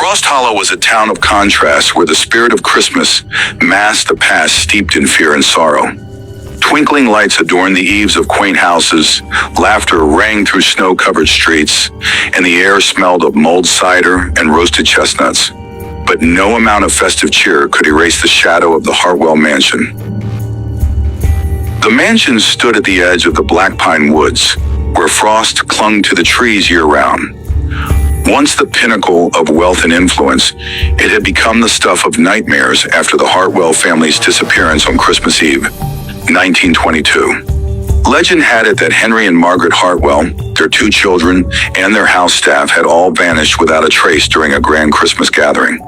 Frost Hollow was a town of contrasts where the spirit of Christmas masked a past steeped in fear and sorrow. Twinkling lights adorned the eaves of quaint houses, laughter rang through snow-covered streets, and the air smelled of mulled cider and roasted chestnuts. But no amount of festive cheer could erase the shadow of the Hartwell mansion. The mansion stood at the edge of the Black Pine Woods, where frost clung to the trees year-round. Once the pinnacle of wealth and influence, it had become the stuff of nightmares after the Hartwell family's disappearance on Christmas Eve, 1922. Legend had it that Henry and Margaret Hartwell, their 2 children, and their house staff had all vanished without a trace during a grand Christmas gathering.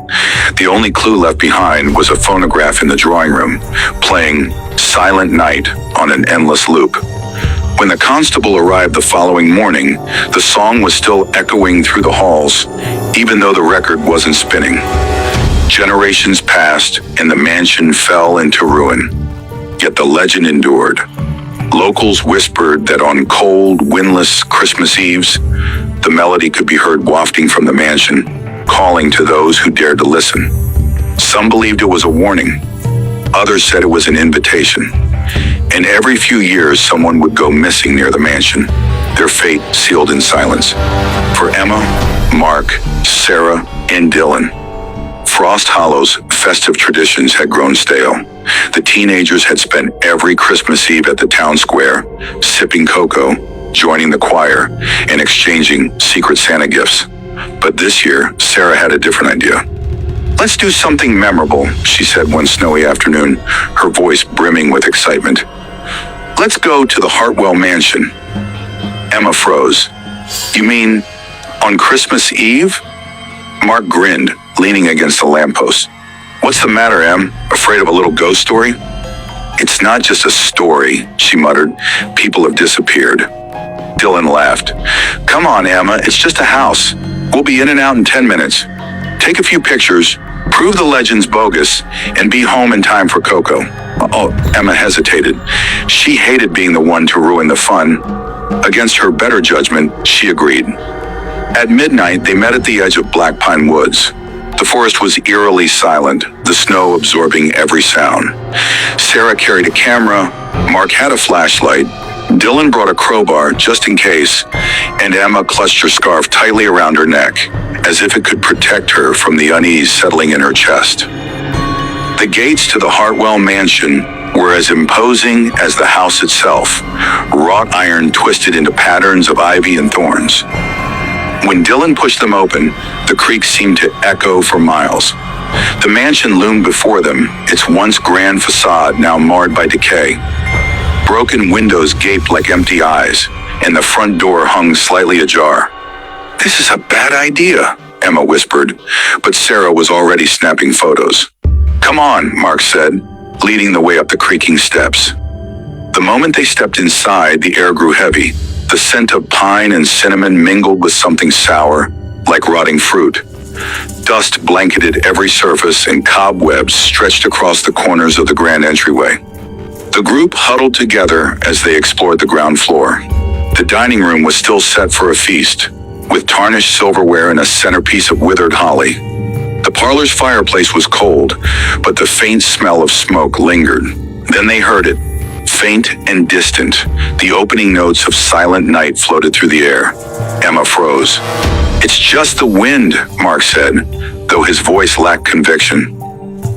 The only clue left behind was a phonograph in the drawing room, playing Silent Night on an endless loop. When the constable arrived the following morning, the song was still echoing through the halls, even though the record wasn't spinning. Generations passed, and the mansion fell into ruin. Yet the legend endured. Locals whispered that on cold, windless Christmas Eves, the melody could be heard wafting from the mansion, calling to those who dared to listen. Some believed it was a warning. Others said it was an invitation. And every few years, someone would go missing near the mansion, their fate sealed in silence. For Emma, Mark, Sarah, and Dylan, Frost Hollow's festive traditions had grown stale. The teenagers had spent every Christmas Eve at the town square, sipping cocoa, joining the choir, and exchanging Secret Santa gifts. But this year, Sarah had a different idea. "Let's do something memorable," she said one snowy afternoon, her voice brimming with excitement. "Let's go to the Hartwell mansion." Emma froze. "You mean on Christmas Eve?" Mark grinned, leaning against the lamppost. "What's the matter, Em? Afraid of a little ghost story?" "It's not just a story," she muttered. "People have disappeared." Dylan laughed. "Come on, Emma, it's just a house. We'll be in and out in 10 minutes. Take a few pictures, prove the legend's bogus, and be home in time for Coco." Oh, Emma hesitated. She hated being the one to ruin the fun. Against her better judgment, she agreed. At midnight, they met at the edge of Black Pine Woods. The forest was eerily silent, the snow absorbing every sound. Sarah carried a camera, Mark had a flashlight, Dylan brought a crowbar just in case, and Emma clutched her scarf tightly around her neck, as if it could protect her from the unease settling in her chest. The gates to the Hartwell mansion were as imposing as the house itself, wrought iron twisted into patterns of ivy and thorns. When Dylan pushed them open, the creak seemed to echo for miles. The mansion loomed before them, its once grand facade now marred by decay. Broken windows gaped like empty eyes, and the front door hung slightly ajar. "This is a bad idea," Emma whispered, but Sarah was already snapping photos. "Come on," Mark said, leading the way up the creaking steps. The moment they stepped inside, the air grew heavy. The scent of pine and cinnamon mingled with something sour, like rotting fruit. Dust blanketed every surface and cobwebs stretched across the corners of the grand entryway. The group huddled together as they explored the ground floor. The dining room was still set for a feast, with tarnished silverware and a centerpiece of withered holly. The parlor's fireplace was cold, but the faint smell of smoke lingered. Then they heard it, faint and distant. The opening notes of Silent Night floated through the air. Emma froze. "It's just the wind," Mark said, though his voice lacked conviction.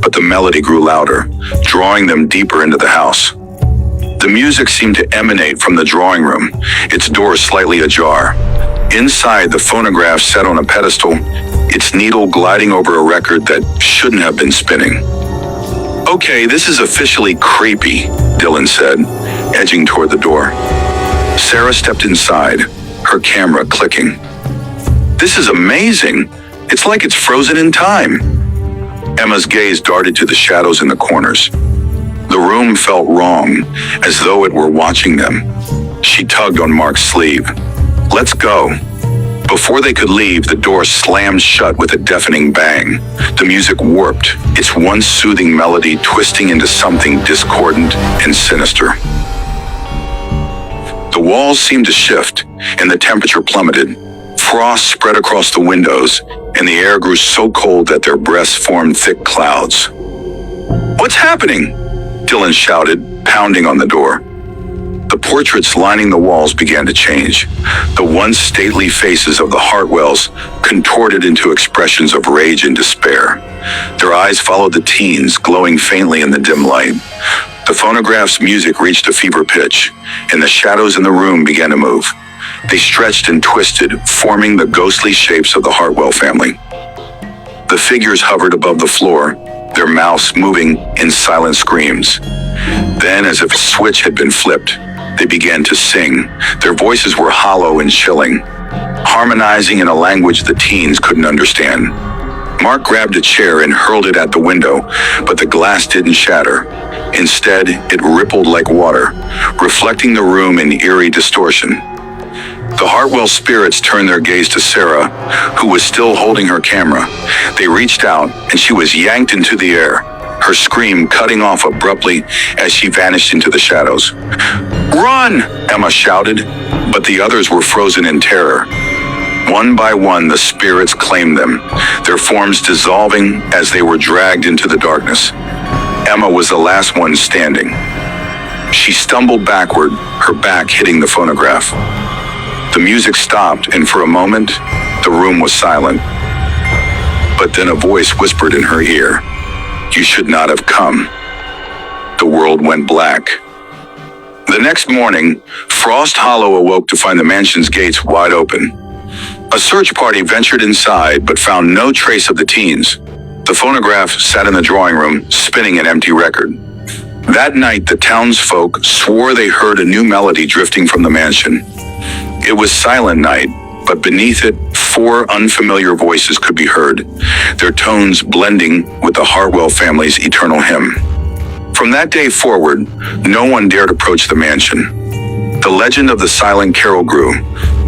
But the melody grew louder, drawing them deeper into the house. The music seemed to emanate from the drawing room, its door slightly ajar. Inside, the phonograph sat on a pedestal, its needle gliding over a record that shouldn't have been spinning. "Okay, this is officially creepy," Dylan said, edging toward the door. Sarah stepped inside, her camera clicking. "This is amazing. It's like it's frozen in time." Emma's gaze darted to the shadows in the corners. The room felt wrong, as though it were watching them. She tugged on Mark's sleeve. "Let's go." Before they could leave, the door slammed shut with a deafening bang. The music warped, its once soothing melody twisting into something discordant and sinister. The walls seemed to shift, and the temperature plummeted. Frost spread across the windows, and the air grew so cold that their breaths formed thick clouds. "What's happening?" Dylan shouted, pounding on the door. The portraits lining the walls began to change. The once stately faces of the Hartwells contorted into expressions of rage and despair. Their eyes followed the teens, glowing faintly in the dim light. The phonograph's music reached a fever pitch, and the shadows in the room began to move. They stretched and twisted, forming the ghostly shapes of the Hartwell family. The figures hovered above the floor, their mouths moving in silent screams. Then, as if a switch had been flipped, they began to sing. Their voices were hollow and chilling, harmonizing in a language the teens couldn't understand. Mark grabbed a chair and hurled it at the window, but the glass didn't shatter. Instead, it rippled like water, reflecting the room in eerie distortion. The Hartwell spirits turned their gaze to Sarah, who was still holding her camera. They reached out, and she was yanked into the air, her scream cutting off abruptly as she vanished into the shadows. "Run!" Emma shouted, but the others were frozen in terror. One by one, the spirits claimed them, their forms dissolving as they were dragged into the darkness. Emma was the last one standing. She stumbled backward, her back hitting the phonograph. The music stopped, and for a moment, the room was silent. But then a voice whispered in her ear, "You should not have come." The world went black. The next morning, Frost Hollow awoke to find the mansion's gates wide open. A search party ventured inside but found no trace of the teens. The phonograph sat in the drawing room, spinning an empty record. That night, the townsfolk swore they heard a new melody drifting from the mansion. It was silent night, but beneath it, 4 unfamiliar voices could be heard, their tones blending with the Hartwell family's eternal hymn. From that day forward, no one dared approach the mansion. The legend of the silent carol grew,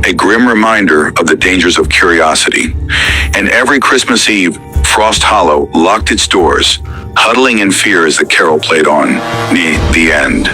a grim reminder of the dangers of curiosity. And every Christmas Eve, Frost Hollow locked its doors, huddling in fear as the carol played on. The end.